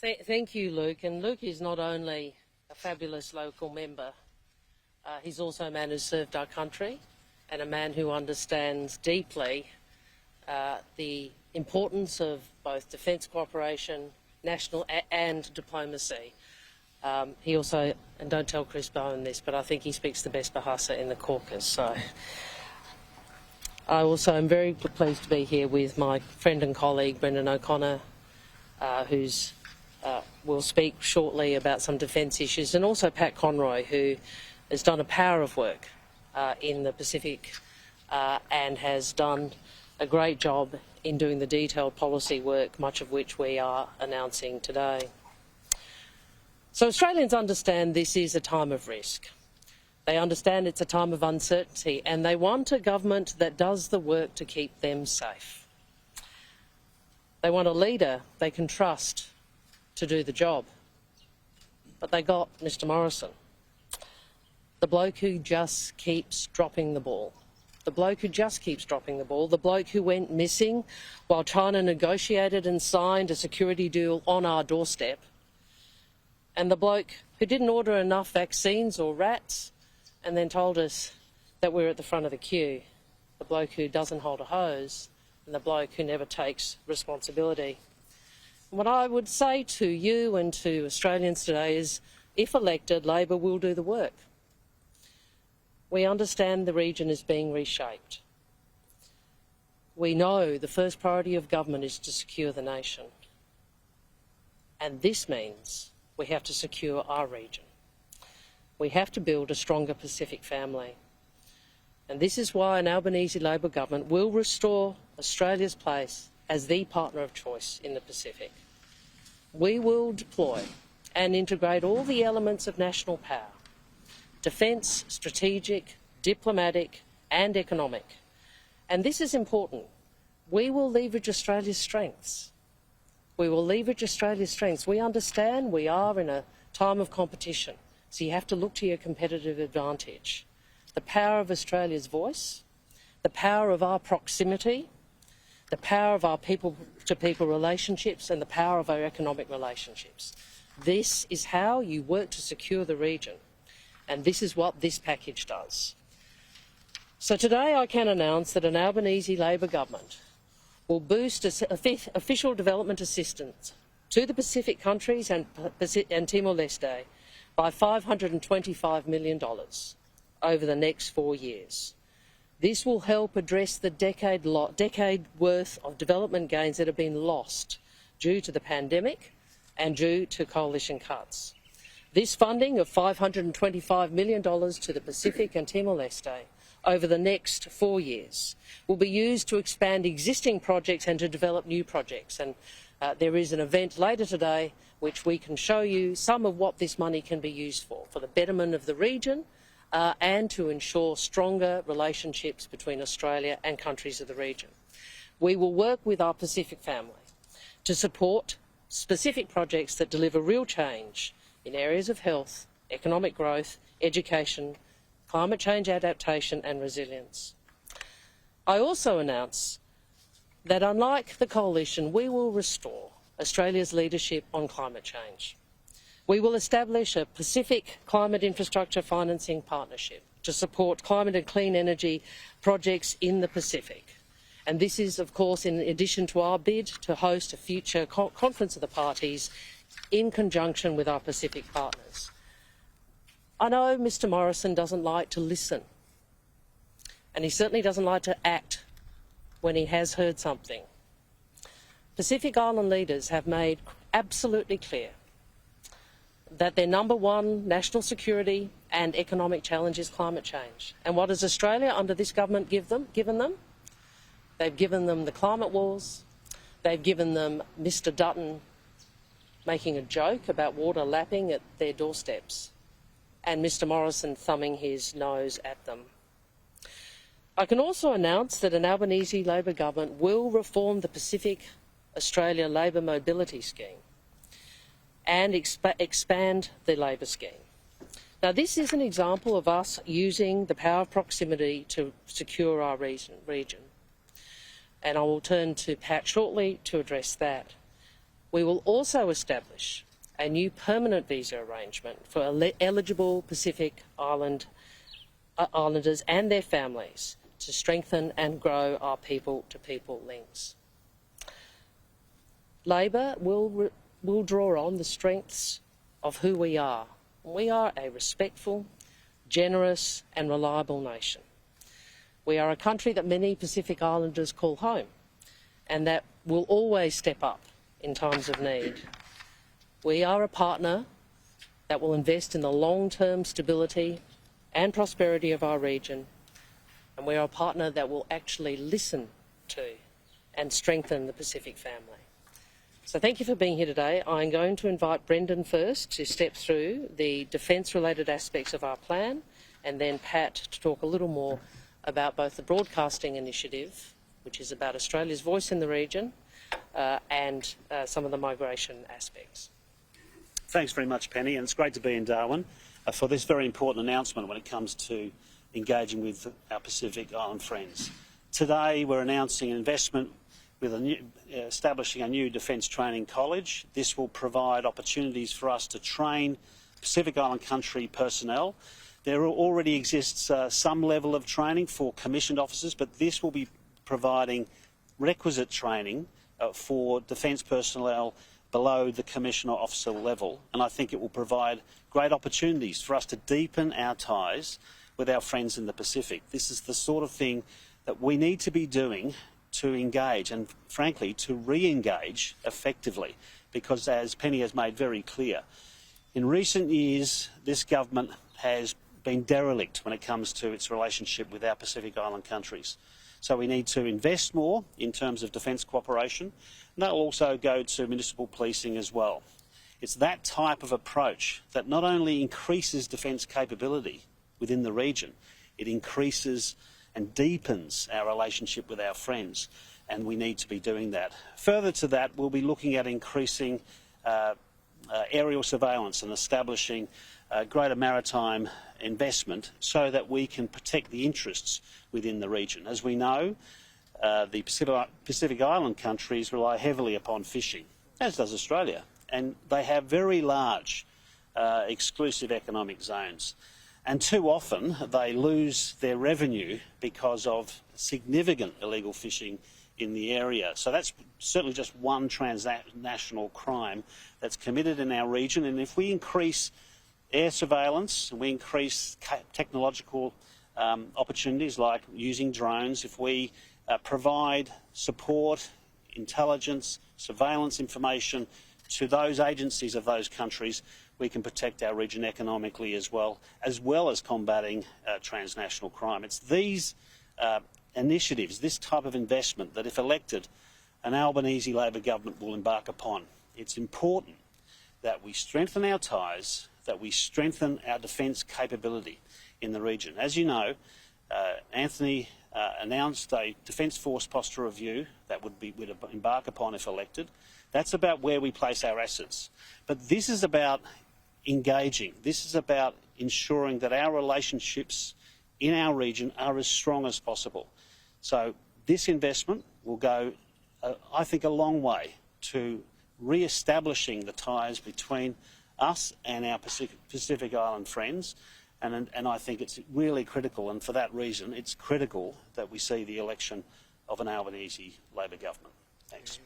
Thank you, Luke. And Luke is not only a fabulous local member, he's also a man who served our country and a man who understands deeply the importance of both defence cooperation, national and diplomacy. He also, and don't tell Chris Bowen this, but I think he speaks the best Bahasa in the caucus. So I also am very pleased to be here with my friend and colleague Brendan O'Connor, who's will speak shortly about some defence issues, and also Pat Conroy, who has done a power of work in the Pacific and has done a great job in doing the detailed policy work, much of which we are announcing today. So Australians understand this is a time of risk. They understand it's a time of uncertainty, and they want a government that does the work to keep them safe. They want a leader they can trust to do the job. But they got Mr Morrison, the bloke who just keeps dropping the ball. The bloke who just keeps dropping the ball, the bloke who went missing while China negotiated and signed a security deal on our doorstep, and the bloke who didn't order enough vaccines or rats and then told us that we're at the front of the queue, the bloke who doesn't hold a hose, and the bloke who never takes responsibility. What I would say to you and to Australians today is, if elected, Labor will do the work. We understand the region is being reshaped. We know the first priority of government is to secure the nation. And this means we have to secure our region. We have to build a stronger Pacific family. And this is why an Albanese Labor government will restore Australia's place as the partner of choice in the Pacific. We will deploy and integrate all the elements of national power: defence, strategic, diplomatic and economic. And this is important. We will leverage Australia's strengths. We will leverage Australia's strengths. We understand we are in a time of competition, so you have to look to your competitive advantage. The power of Australia's voice, the power of our proximity, the power of our people-to-people relationships, and the power of our economic relationships. This is how you work to secure the region, and this is what this package does. So today I can announce that an Albanese Labor government will boost official development assistance to the Pacific countries and Timor-Leste by $525 million over the next 4 years. This will help address the decade worth of development gains that have been lost due to the pandemic and due to coalition cuts. This funding of $525 million to the Pacific and Timor-Leste over the next 4 years will be used to expand existing projects and to develop new projects. And there is an event later today which we can show you some of what this money can be used for the betterment of the region and to ensure stronger relationships between Australia and countries of the region. We will work with our Pacific family to support specific projects that deliver real change in areas of health, economic growth, education, climate change adaptation and resilience. I also announce that, unlike the coalition, we will restore Australia's leadership on climate change. We will establish a Pacific Climate Infrastructure Financing Partnership to support climate and clean energy projects in the Pacific. And this is, of course, in addition to our bid to host a future conference of the parties in conjunction with our Pacific partners. I know Mr Morrison doesn't like to listen, and he certainly doesn't like to act when he has heard something. Pacific Island leaders have made absolutely clear that their number one national security and economic challenge is climate change. And what has Australia under this government given them? They've given them the climate wars. They've given them Mr Dutton making a joke about water lapping at their doorsteps, and Mr Morrison thumbing his nose at them. I can also announce that an Albanese Labor government will reform the Pacific Australia Labour Mobility Scheme and expand the labour scheme. Now, this is an example of us using the power of proximity to secure our region. And I will turn to Pat shortly to address that. We will also establish a new permanent visa arrangement for eligible Pacific Islanders and their families to strengthen and grow our people-to-people links. Labor will draw on the strengths of who we are. We are a respectful, generous and reliable nation. We are a country that many Pacific Islanders call home and that will always step up in times of need. We are a partner that will invest in the long-term stability and prosperity of our region, and we are a partner that will actually listen to and strengthen the Pacific family. So thank you for being here today. I'm going to invite Brendan first to step through the defence-related aspects of our plan, and then Pat to talk a little more about both the broadcasting initiative, which is about Australia's voice in the region, and some of the migration aspects. Thanks very much, Penny, and it's great to be in Darwin for this very important announcement when it comes to engaging with our Pacific Island friends. Today we're announcing an investment with establishing a new defence training college. This will provide opportunities for us to train Pacific Island country personnel. There already exists some level of training for commissioned officers, but this will be providing requisite training for defence personnel below the commissioner officer level, and I think it will provide great opportunities for us to deepen our ties with our friends in the Pacific. This is the sort of thing that we need to be doing to engage and, frankly, to re-engage effectively, because, as Penny has made very clear, in recent years this government has been derelict when it comes to its relationship with our Pacific Island countries. So we need to invest more in terms of defence cooperation, and that will also go to municipal policing as well. It's that type of approach that not only increases defence capability within the region, it increases and deepens our relationship with our friends, and we need to be doing that. Further to that, we'll be looking at increasing aerial surveillance and establishing greater maritime investment so that we can protect the interests within the region. As we know, the Pacific Island countries rely heavily upon fishing, as does Australia, and they have very large exclusive economic zones. And too often they lose their revenue because of significant illegal fishing in the area. So that's certainly just one transnational crime that's committed in our region, and if we increase air surveillance and we increase technological opportunities like using drones, if we provide support, intelligence, surveillance information to those agencies of those countries, we can protect our region economically as well as combating transnational crime. It's these initiatives, this type of investment that, if elected, an Albanese Labor government will embark upon. It's important that we strengthen our ties, that we strengthen our defence capability in the region. As you know, Anthony announced a Defence Force posture review that would embark upon if elected. That's about where we place our assets. But this is about engaging. This is about ensuring that our relationships in our region are as strong as possible. So this investment will go, I think, a long way to re-establishing the ties between us and our Pacific Island friends, and I think it's really critical, and for that reason it's critical that we see the election of an Albanese Labor government. Thanks.